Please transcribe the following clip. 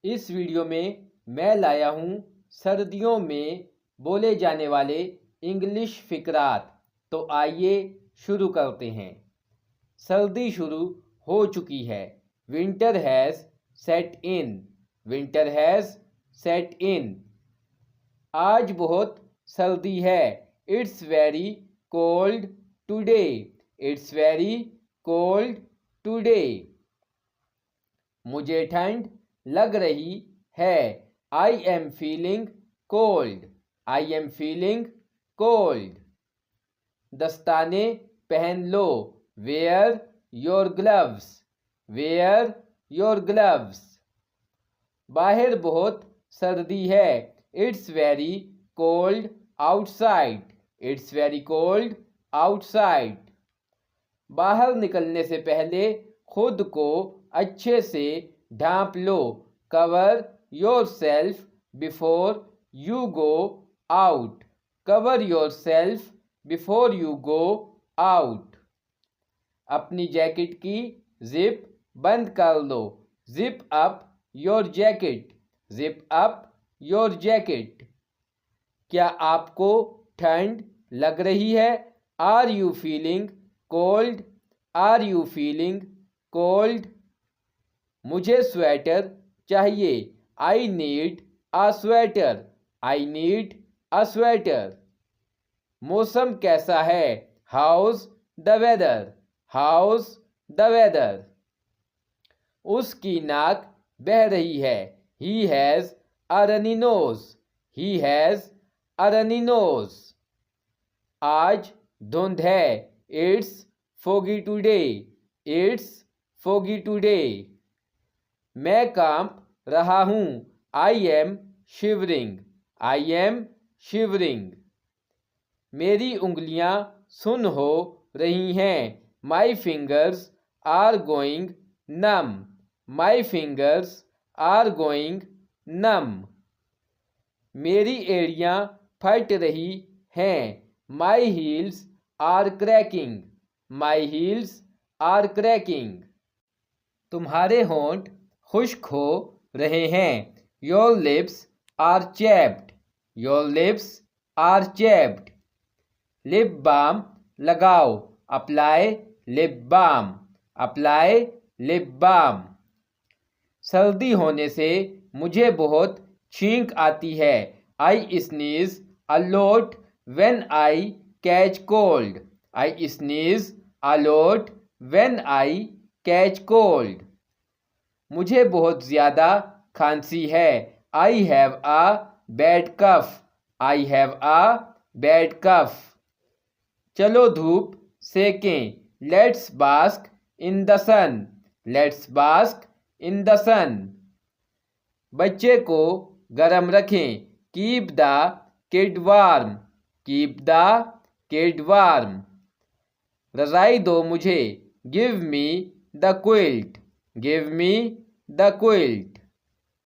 इस वीडियो में मैं लाया हूँ सर्दियों में बोले जाने वाले इंग्लिश फ़िक़रात। तो आइए शुरू करते हैं। सर्दी शुरू हो चुकी है। Winter has set in. Winter has set in. आज बहुत सर्दी है। It's very cold today. It's very cold today. मुझे ठंड लग रही है। I am feeling cold. I am feeling cold. दस्ताने पहन लो। Wear your gloves. Wear your gloves. बाहर बहुत सर्दी है। It's very cold outside. It's very cold outside. बाहर निकलने से पहले खुद को अच्छे से ढांप लो। Cover yourself before you go out. Cover yourself before you go out. अपनी जैकेट की जिप बंद कर लो। Zip up your jacket. Zip up your jacket. क्या आपको ठंड लग रही है? Are you feeling cold? Are you feeling cold? मुझे स्वेटर चाहिए। I need a sweater. I need a sweater. मौसम कैसा है? How's the weather. How's the weather. उसकी नाक बह रही है। He has a runny knows. He has a runny nose. आज धुंध है। It's foggy today. It's foggy today. मैं कांप रहा हूँ। I am shivering. I am shivering. मेरी उंगलियां सुन्न हो रही हैं। My fingers are going numb. My fingers are going numb. मेरी एड़ियां फट रही हैं। My heels are cracking. My heels are cracking. तुम्हारे होंठ खुश्क हो रहे हैं। Your lips are chapped. Your lips are chapped. Lip balm लगाओ। Apply lip balm. Apply lip balm. सर्दी होने से मुझे बहुत छींक आती है। I sneeze a lot when I catch cold. I sneeze a lot when I catch cold. मुझे बहुत ज़्यादा खांसी है। I have a bad cough. I have a bad cough. चलो धूप सेकें। Let's bask in the sun. Let's bask in the sun. बच्चे को गर्म रखें। Keep the kid warm. Keep the kid warm. रज़ाई दो मुझे। Give me the quilt. Give me the quilt.